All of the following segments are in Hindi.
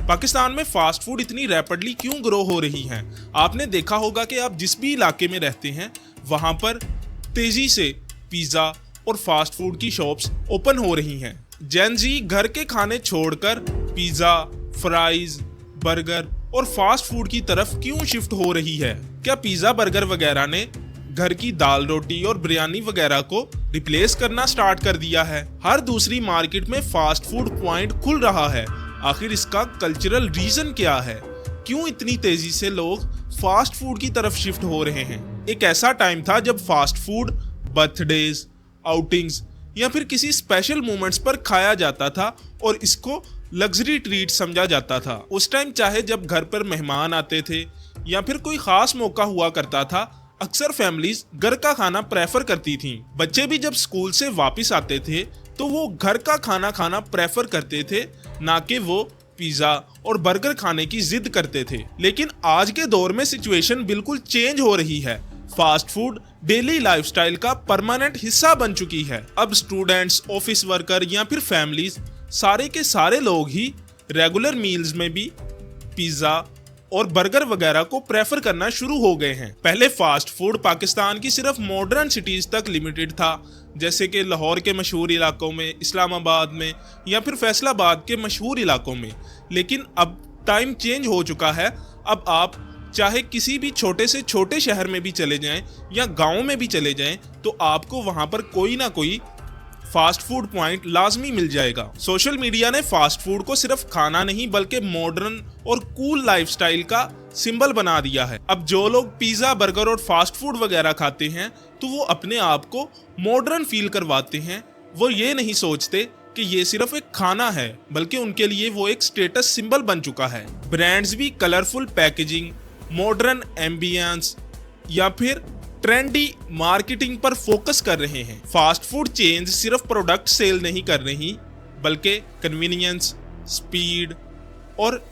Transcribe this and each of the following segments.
पाकिस्तान में फास्ट फूड इतनी रैपिडली क्यों ग्रो हो रही है? आपने देखा होगा कि आप जिस भी इलाके में रहते हैं वहां पर तेजी से पिज्जा और फास्ट फूड की शॉप्स ओपन हो रही हैं। जेन जी घर के खाने छोड़कर पिज्जा, फ्राइज, बर्गर और फास्ट फूड की तरफ क्यों शिफ्ट हो रही है? क्या पिज्जा, बर्गर वगैरह ने घर की दाल रोटी और बिरयानी वगैरह को रिप्लेस करना स्टार्ट कर दिया है? हर दूसरी मार्केट में फास्ट फूड पॉइंट खुल रहा है। आखिर इसका कल्चरल रीजन क्या है? क्यों इतनी तेजी से लोग फास्ट फूड की तरफ शिफ्ट हो रहे हैं? एक ऐसा टाइम था जब फास्ट फूड बर्थडेज, आउटिंग्स या फिर किसी स्पेशल मोमेंट्स पर खाया जाता था और इसको लग्जरी ट्रीट समझा जाता था। उस टाइम चाहे जब घर पर मेहमान आते थे या फिर कोई खास मौका हुआ करता था, अक्सर फैमिलीज घर का खाना प्रेफर करती थीं। बच्चे भी जब स्कूल से वापस आते थे तो वो घर का खाना खाना प्रेफर करते थे, ना कि वो पिज्जा और बर्गर खाने की जिद करते थे। लेकिन आज के दौर में सिचुएशन बिल्कुल चेंज हो रही है। फास्ट फूड डेली लाइफस्टाइल का परमानेंट हिस्सा बन चुकी है। अब स्टूडेंट्स, ऑफिस वर्कर या फिर फैमिलीज, सारे के सारे लोग ही रेगुलर मील्स में भी पिज्जा और बर्गर वगैरह को प्रेफर करना शुरू हो गए हैं। पहले फास्ट फूड पाकिस्तान की सिर्फ मॉडर्न सिटीज तक लिमिटेड था, जैसे कि लाहौर के मशहूर इलाकों में, इस्लामाबाद में या फिर फैसलाबाद के मशहूर इलाकों में। लेकिन अब टाइम चेंज हो चुका है। अब आप चाहे किसी भी छोटे से छोटे शहर में भी चले जाएं या गांव में भी चले जाएं तो आपको वहां पर कोई ना कोई फास्ट फूड पॉइंट लाजमी मिल जाएगा। सोशल मीडिया ने फास्ट फूड को सिर्फ खाना नहीं बल्कि मॉडर्न और कूल लाइफस्टाइल का सिंबल बना दिया है। अब जो लोग पिज्जा, बर्गर और फास्ट फूड वगैरह खाते हैं तो वो अपने आप को मॉडर्न फील करवाते हैं। वो ये नहीं सोचते कि ये सिर्फ एक खाना है, बल्कि उनके लिए वो एक स्टेटस सिंबल बन चुका है। ब्रांड्स भी कलरफुल पैकेजिंग, मॉडर्न एम्बियंस या फिर ट्रेंडी मार्केटिंग पर फोकस कर रहे हैं। फास्ट फूड चेन्स सिर्फ प्रोडक्ट सेल नहीं कर रही बल्कि कन्वीनियंस, स्पीड और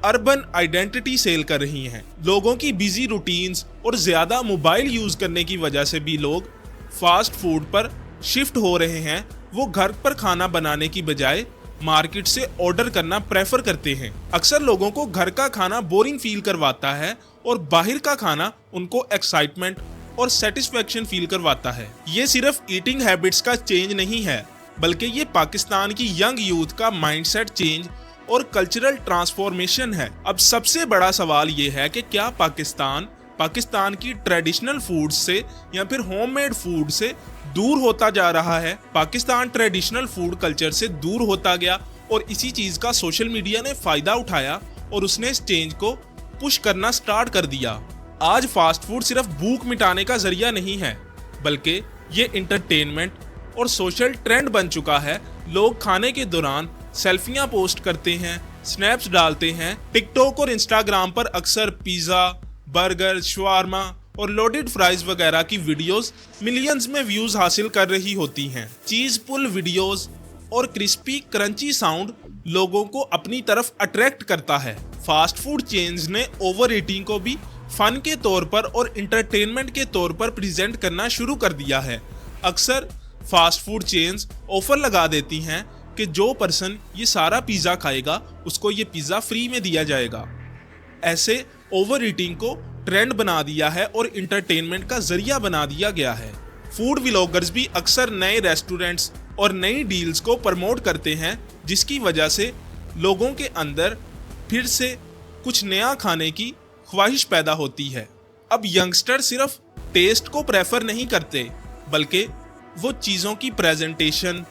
अर्बन आइडेंटिटी सेल कर रही हैं। लोगों की बिजी रूटीन्स और ज्यादा मोबाइल यूज करने की वजह से भी लोग फास्ट फूड पर शिफ्ट हो रहे हैं। वो घर पर खाना बनाने की बजाय मार्केट से ऑर्डर करना प्रेफर करते हैं। अक्सर लोगों को घर का खाना बोरिंग फील करवाता है और बाहर का खाना उनको एक्साइटमेंट और सेटिस्फेक्शन फील करवाता है। ये सिर्फ ईटिंग हैबिट्स का चेंज नहीं है, बल्कि ये पाकिस्तान की यंग यूथ का माइंडसेट चेंज और कल्चरल ट्रांसफॉर्मेशन है। अब सबसे बड़ा सवाल ये है कि क्या पाकिस्तान की ट्रेडिशनल फूड से या फिर होममेड फूड से दूर होता जा रहा है? पाकिस्तान ट्रेडिशनल फूड कल्चर से दूर होता गया और इसी चीज का सोशल मीडिया ने फायदा उठाया और उसने इस चेंज को पुश करना स्टार्ट कर दिया। आज फास्ट फूड सिर्फ भूख मिटाने का जरिया नहीं है, बल्कि ये इंटरटेनमेंट और सोशल ट्रेंड बन चुका है। लोग खाने के दौरान सेल्फियां पोस्ट करते हैं, स्नैप्स डालते हैं। टिकटॉक और इंस्टाग्राम पर अक्सर पिज्जा, बर्गर, शवारमा और लोडेड फ्राइज वगैरह की वीडियोस मिलियंस में व्यूज हासिल कर रही होती हैं। चीज पुल वीडियोस और क्रिस्पी क्रंची साउंड लोगों को अपनी तरफ अट्रैक्ट करता है। फास्ट फूड चेन्स ने ओवर ईटिंग को भी फन के तौर पर और इंटरटेनमेंट के तौर पर प्रेजेंट करना शुरू कर दिया है। अक्सर फास्ट फूड चेन्स ऑफर लगा देती हैं कि जो पर्सन ये सारा पिज्जा खाएगा उसको ये पिज्जा फ्री में दिया जाएगा। ऐसे ओवर ईटिंग को ट्रेंड बना दिया है और इंटरटेनमेंट का जरिया बना दिया गया है। फूड व्लॉगर्स भी अक्सर नए रेस्टोरेंट्स और नई डील्स को प्रमोट करते हैं, जिसकी वजह से लोगों के अंदर फिर से कुछ नया खाने की ख्वाहिश पैदा होती है। अब यंगस्टर सिर्फ टेस्ट को प्रेफर नहीं करते, बल्कि वो चीज़ों की प्रेजेंटेशन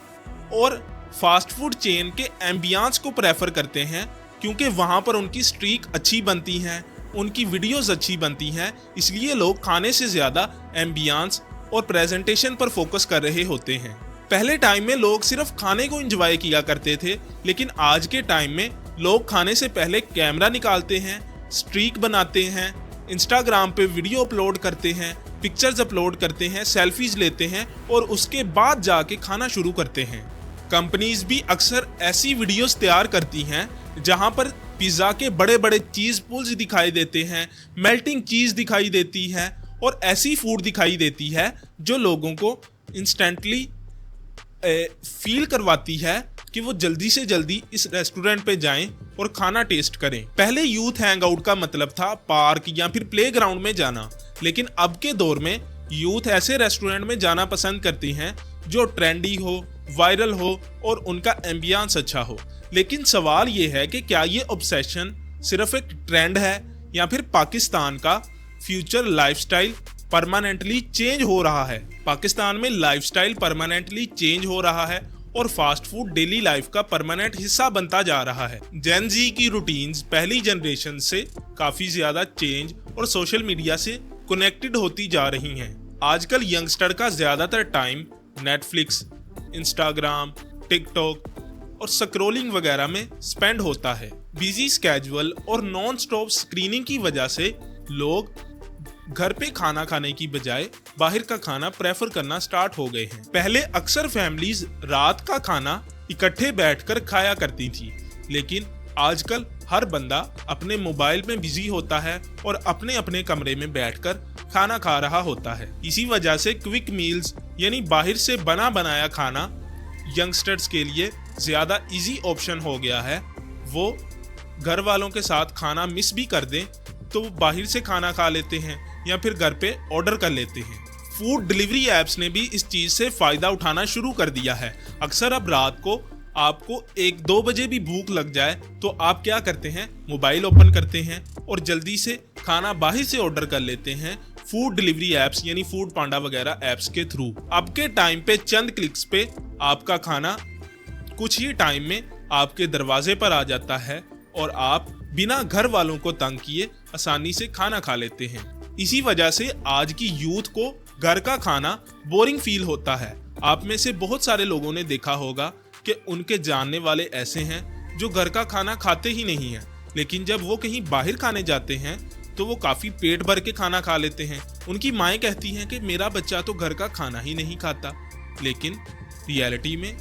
और फास्ट फूड चेन के एम्बियंस को प्रेफर करते हैं, क्योंकि वहाँ पर उनकी स्ट्रीक अच्छी बनती हैं, उनकी वीडियोस अच्छी बनती हैं। इसलिए लोग खाने से ज़्यादा एम्बियंस और प्रेजेंटेशन पर फोकस कर रहे होते हैं। पहले टाइम में लोग सिर्फ खाने को एंजॉय किया करते थे, लेकिन आज के टाइम में लोग खाने से पहले कैमरा निकालते हैं, स्ट्रीक बनाते हैं, इंस्टाग्राम पे वीडियो अपलोड करते हैं, पिक्चर्स अपलोड करते हैं, सेल्फीज लेते हैं और उसके बाद जाके खाना शुरू करते हैं। कंपनीज भी अक्सर ऐसी वीडियोस तैयार करती हैं जहां पर पिज्ज़ा के बड़े बड़े चीज़ पुल्स दिखाई देते हैं, मेल्टिंग चीज़ दिखाई देती है और ऐसी फूड दिखाई देती है जो लोगों को इंस्टेंटली फील करवाती है कि वो जल्दी से जल्दी इस रेस्टोरेंट पे जाएं और खाना टेस्ट करें। पहले यूथ हैंगआउट का मतलब था पार्क या फिर प्लेग्राउंड में जाना, लेकिन अब के दौर में यूथ ऐसे रेस्टोरेंट में जाना पसंद करती हैं जो ट्रेंडी हो, वायरल हो और उनका एम्बियंस अच्छा हो। लेकिन सवाल ये है कि क्या ये ऑब्सेशन सिर्फ एक ट्रेंड है या फिर पाकिस्तान का फ्यूचर लाइफस्टाइल परमानेंटली चेंज हो रहा है। पाकिस्तान में लाइफस्टाइल परमानेंटली चेंज हो रहा है और फास्ट फूड डेली लाइफ का परमानेंट हिस्सा बनता जा रहा है। जेन जी की रूटीन्स पहली जनरेशन से काफी ज्यादा चेंज और सोशल मीडिया से कनेक्टेड होती जा रही हैं। आजकल यंगस्टर का ज्यादातर टाइम नेटफ्लिक्स, इंस्टाग्राम, टिकटॉक और स्क्रॉलिंग वगैरह में स्पेंड होता है। बिजी स्केड्यूल और नॉन स्टॉप स्क्रीनिंग की वजह से लोग घर पे खाना खाने की बजाय बाहर का खाना प्रेफर करना स्टार्ट हो गए हैं। पहले अक्सर फैमिलीज रात का खाना इकट्ठे बैठकर खाया करती थी, लेकिन आजकल हर बंदा अपने मोबाइल में बिजी होता है और अपने अपने कमरे में बैठकर खाना खा रहा होता है। इसी वजह से क्विक मील्स यानी बाहर से बना बनाया खाना यंगस्टर्स के लिए ज्यादा इजी ऑप्शन हो गया है। वो घर वालों के साथ खाना मिस भी कर दें तो वो बाहर से खाना खा लेते हैं या फिर घर पे ऑर्डर कर लेते हैं। फूड डिलीवरी ऐप्स ने भी इस चीज से फायदा उठाना शुरू कर दिया है। अक्सर अब रात को आपको 1-2 बजे भी भूख लग जाए तो आप क्या करते हैं, मोबाइल ओपन करते हैं और जल्दी से खाना बाहर से ऑर्डर कर लेते हैं फूड डिलीवरी ऐप्स यानी फूड पांडा वगैरह ऐप्स के थ्रू। अब के टाइम पे चंद क्लिक्स पे आपका खाना कुछ ही टाइम में आपके दरवाजे पर आ जाता है और आप बिना घर वालों को तंग किए आसानी से खाना खा लेते हैं। इसी वजह से आज की यूथ को घर का खाना बोरिंग फील होता है। आप में से बहुत सारे लोगों ने देखा होगा कि उनके जानने वाले ऐसे हैं जो घर का खाना खाते ही नहीं हैं, लेकिन जब वो कहीं बाहर खाने जाते हैं तो वो काफी पेट भर के खाना खा लेते हैं। उनकी माएं कहती हैं कि मेरा बच्चा तो घर का खाना ही नहीं खाता, लेकिन रियलिटी में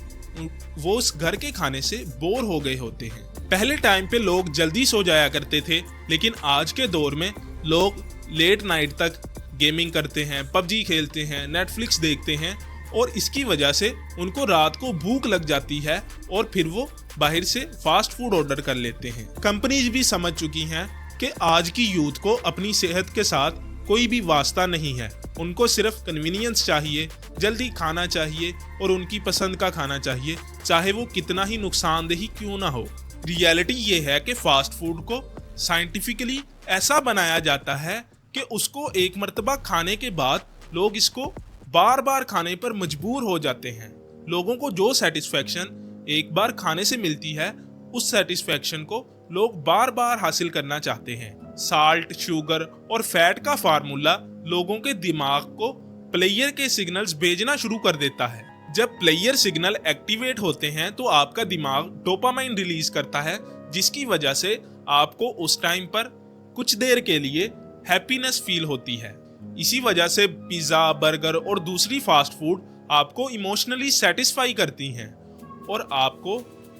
वो उस घर के खाने से बोर हो गए होते हैं। पहले टाइम पे लोग जल्दी सो जाया करते थे, लेकिन आज के दौर में लोग लेट नाइट तक गेमिंग करते हैं, पबजी खेलते हैं, नेटफ्लिक्स देखते हैं और इसकी वजह से उनको रात को भूख लग जाती है और फिर वो बाहर से फास्ट फूड ऑर्डर कर लेते हैं। कंपनीज भी समझ चुकी हैं कि आज की यूथ को अपनी सेहत के साथ कोई भी वास्ता नहीं है। उनको सिर्फ कन्वीनियंस चाहिए, जल्दी खाना चाहिए और उनकी पसंद का खाना चाहिए, चाहे वो कितना ही नुकसानदेह क्यों ना हो। रियलिटी ये है कि फास्ट फूड को साइंटिफिकली ऐसा बनाया जाता है कि उसको एक मर्तबा खाने के बाद लोग इसको बार बार खाने पर मजबूर हो जाते हैं। लोगों को जो सेटिस्फेक्शन एक बार खाने से मिलती है, उस सेटिस्फेक्शन को लोग बार बार हासिल करना चाहते हैं। साल्ट, शुगर और फैट का फार्मूला लोगों के दिमाग को प्लेयर के सिग्नल्स भेजना शुरू कर देता है। जब प्लेयर सिग्नल एक्टिवेट होते हैं तो आपका दिमाग डोपामाइन रिलीज करता है, जिसकी वजह से आपको उस टाइम पर कुछ देर के लिए हैप्पीनेस फील होती है। इसी वजह से पिज्जा, बर्गर और दूसरी फास्ट फूड आपको इमोशनली सेटिस्फाई करती हैं और आपको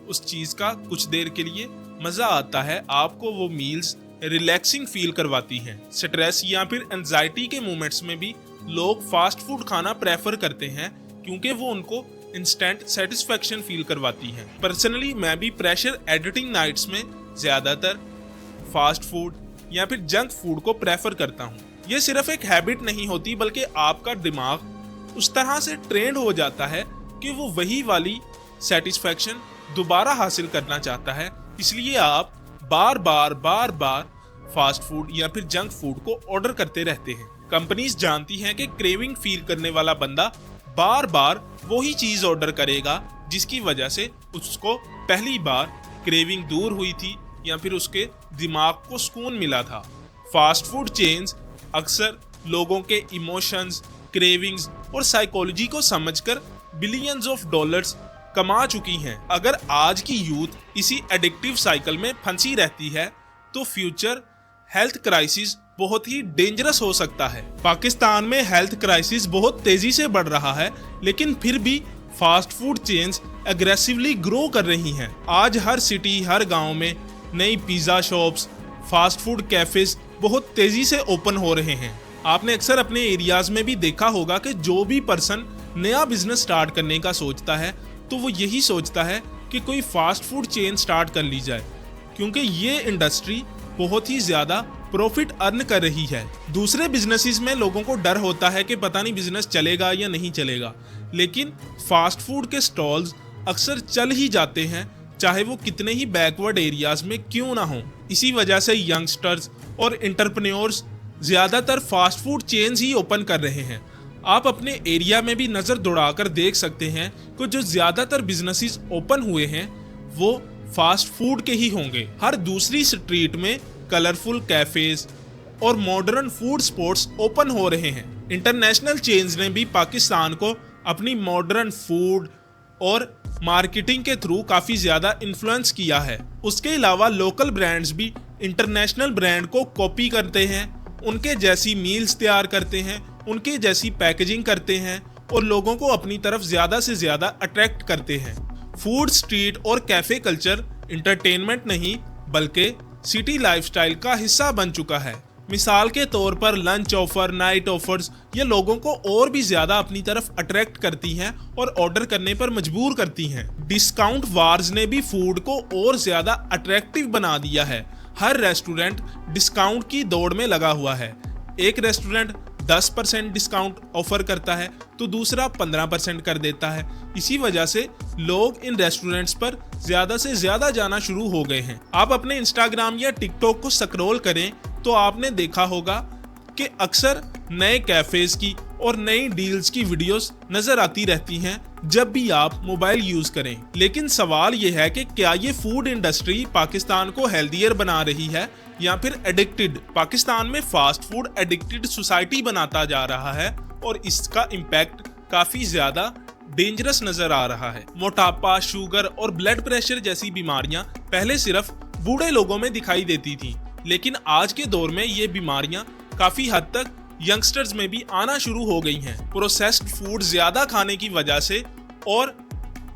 उस चीज का कुछ देर के लिए मजा आता है। आपको वो मील्स रिलैक्सिंग फील करवाती हैं। स्ट्रेस या फिर एंजाइटी के मोमेंट्स में भी लोग फास्ट फूड खाना प्रेफर करते हैं क्योंकि वो उनको इंस्टेंट सेटिस्फेक्शन फील करवाती हैं। पर्सनली मैं भी प्रेशर एडिटिंग नाइट्स में ज्यादातर फास्ट फूड या फिर जंक फूड को प्रेफर करता हूँ। ये सिर्फ एक हैबिट नहीं होती, बल्कि आपका दिमाग उस तरह से ट्रेंड हो जाता है कि वो वही वाली सेटिस्फेक्शन दोबारा हासिल करना चाहता है। इसलिए आप बार बार फास्ट फूड या फिर जंक फूड को ऑर्डर करते रहते हैं। कंपनीज जानती हैं कि क्रेविंग फील करने वाला बंदा बार बार वही चीज ऑर्डर करेगा, जिसकी वजह से उसको पहली बार क्रेविंग दूर हुई थी या फिर उसके दिमाग को सुकून मिला था। फास्ट फूड चेन्स अक्सर लोगों के इमोशंस, क्रेविंग्स और साइकोलॉजी को समझकर बिलियंस ऑफ डॉलर्स कमा चुकी हैं। अगर आज की यूथ इसी एडिक्टिव साइकिल में फंसी रहती है तो फ्यूचर हेल्थ क्राइसिस बहुत ही डेंजरस हो सकता है। पाकिस्तान में हेल्थ क्राइसिस बहुत तेजी से बढ़ रहा है, लेकिन फिर भी fast food chains aggressively grow कर रही हैं। आज हर सिटी, हर गांव में नई pizza shops, fast food cafes बहुत तेजी से ओपन हो रहे हैं। आपने अक्सर अपने एरियाज में भी देखा होगा कि जो भी पर्सन नया बिजनेस स्टार्ट करने का सोचता है तो वो यही सोचता है कि कोई फास्ट फूड चेन स्टार्ट कर ली जाए, क्योंकि ये इंडस्ट्री बहुत ही ज़्यादा प्रॉफिट अर्न कर रही है। दूसरे बिजनेसेस में लोगों को डर होता है कि पता नहीं बिजनेस चलेगा या नहीं चलेगा, लेकिन फास्ट फूड के स्टॉल्स अक्सर चल ही जाते हैं, चाहे वो कितने ही बैकवर्ड एरियाज में क्यों ना हो। इसी वजह से यंगस्टर्स और एंटरप्रेन्योर्स ज़्यादातर फास्ट फूड चेन्स ही ओपन कर रहे हैं। आप अपने एरिया में भी नज़र दौड़ाकर देख सकते हैं कि जो ज़्यादातर बिजनेसेस ओपन हुए हैं वो फास्ट फूड के ही होंगे। हर दूसरी स्ट्रीट में कलरफुल कैफेज और मॉडर्न फूड स्पॉट्स ओपन हो रहे हैं। इंटरनेशनल चेन्स ने भी पाकिस्तान को अपनी मॉडर्न फूड और मार्केटिंग के थ्रू काफ़ी ज़्यादा इन्फ्लुएंस किया है। उसके अलावा लोकल ब्रांड्स भी इंटरनेशनल ब्रांड को कॉपी करते हैं, उनके जैसी मील्स तैयार करते हैं, उनके जैसी पैकेजिंग करते हैं और लोगों को अपनी तरफ ज़्यादा से ज़्यादा अट्रैक्ट करते हैं। फूड स्ट्रीट और कैफ़े कल्चर इंटरटेनमेंट नहीं बल्कि सिटी लाइफस्टाइल का हिस्सा बन चुका है। मिसाल के तौर पर लंच ऑफर, नाइट ऑफर्स ये लोगों को और भी ज़्यादा अपनी तरफ अट्रैक्ट करती हैं और ऑर्डर करने पर मजबूर करती हैं। डिस्काउंट वार्स ने भी फूड को और ज़्यादा अट्रैक्टिव बना दिया है। हर रेस्टोरेंट डिस्काउंट की दौड़ में लगा हुआ है। एक रेस्टोरेंट 10% डिस्काउंट ऑफर करता है तो दूसरा 15% कर देता है। इसी वजह से लोग इन रेस्टोरेंट्स पर ज़्यादा से ज़्यादा जाना शुरू हो गए हैं। आप अपने इंस्टाग्राम या टिकटॉक को स्क्रॉल करें तो आपने देखा होगा कि अक्सर नए कैफेज की और नई डील्स की वीडियोस नजर आती रहती हैं जब भी आप मोबाइल यूज करें। लेकिन सवाल ये है कि क्या ये फूड इंडस्ट्री पाकिस्तान को हेल्दियर बना रही है या फिर एडिक्टेड? पाकिस्तान में फास्ट फूड एडिक्टेड सोसाइटी बनाता जा रहा है और इसका इम्पैक्ट काफी ज्यादा डेंजरस नजर आ रहा है। मोटापा, शुगर और ब्लड प्रेशर जैसी बीमारियां पहले सिर्फ बूढ़े लोगों में दिखाई देती थी, लेकिन आज के दौर में ये बीमारियां काफी हद तक यंगस्टर्स में भी आना शुरू हो गई हैं। प्रोसेस्ड फूड ज्यादा खाने की वजह से और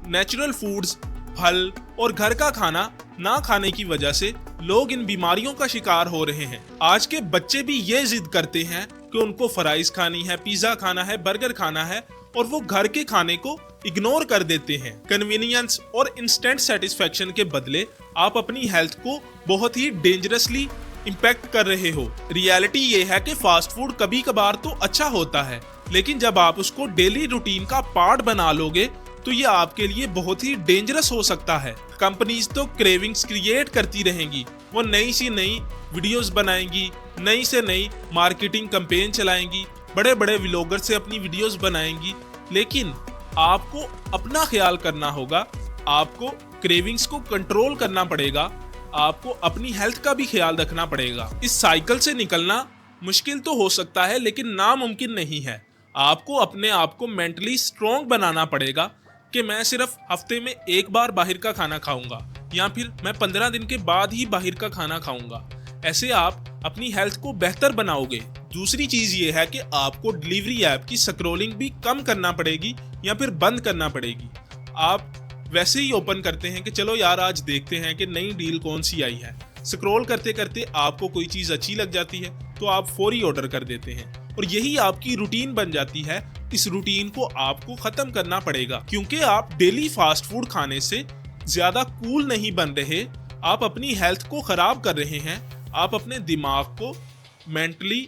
नेचुरल फूड्स, फल और घर का खाना ना खाने की वजह से लोग इन बीमारियों का शिकार हो रहे हैं। आज के बच्चे भी ये जिद करते हैं कि उनको फ्राइज खानी है, पिज्जा खाना है, बर्गर खाना है और वो घर के खाने को इग्नोर कर देते हैं। कन्वीनियंस और इंस्टेंट सेटिस्फेक्शन के बदले आप अपनी हेल्थ को बहुत ही डेंजरसली इम्पैक्ट कर रहे हो। रियलिटी ये है कि फास्ट फूड कभी कभार तो अच्छा होता है, लेकिन जब आप उसको डेली रूटीन का पार्ट बना लोगे तो ये आपके लिए बहुत ही डेंजरस हो सकता है। कंपनीज तो क्रेविंग्स क्रिएट करती रहेंगी, वो नई सी नई वीडियोस बनाएंगी, नई से नई मार्केटिंग कैंपेन चलाएंगी, बड़े बड़े व्लॉगर से अपनी वीडियोस बनाएंगी, लेकिन आपको अपना ख्याल करना होगा। आपको क्रेविंग्स को कंट्रोल करना पड़ेगा, आपको अपनी हेल्थ का भी ख्याल रखना पड़ेगा। इस साइकिल से निकलना मुश्किल तो हो सकता है लेकिन नामुमकिन नहीं है। आपको अपने आप को मेंटली स्ट्रॉन्ग बनाना पड़ेगा कि मैं सिर्फ हफ्ते में एक बार बाहर का खाना खाऊंगा या फिर मैं 15 दिन के बाद ही बाहर का खाना खाऊंगा। ऐसे आप अपनी हेल्थ को बेहतर बनाओगे। दूसरी चीज ये है कि आपको डिलीवरी ऐप की स्क्रॉलिंग भी कम करना पड़ेगी या फिर बंद करना पड़ेगी। आप वैसे ही ओपन करते हैं कि चलो यार आज देखते हैं कि नई डील कौन सी आई है। स्क्रॉल करते करते आपको कोई चीज अच्छी लग जाती है तो आप फौरी ऑर्डर कर देते हैं और यही आपकी रूटीन बन जाती है। इस रूटीन को आपको खत्म करना पड़ेगा, क्योंकि आप डेली फास्ट फूड खाने से ज्यादा कूल नहीं बन रहे। आप अपनी हेल्थ को खराब कर रहे हैं, आप अपने दिमाग को मेंटली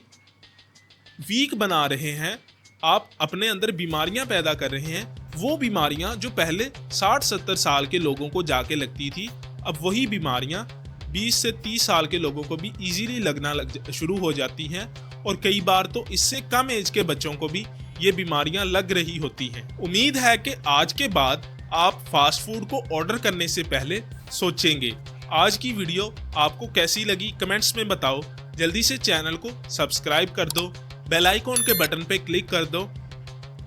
वीक बना रहे हैं, आप अपने अंदर बीमारियां पैदा कर रहे हैं। वो बीमारियां जो पहले 60-70 साल के लोगों को जाके लगती थी, अब वही बीमारियां 20 से 30 साल के लोगों को भी इजीली लगना शुरू हो जाती हैं और कई बार तो इससे कम एज के बच्चों को भी ये बीमारियां लग रही होती हैं। उम्मीद है कि आज के बाद आप फास्ट फूड को ऑर्डर करने से पहले सोचेंगे। आज की वीडियो आपको कैसी लगी कमेंट्स में बताओ। जल्दी से चैनल को सब्सक्राइब कर दो, बेल आइकॉन के बटन पे क्लिक कर दो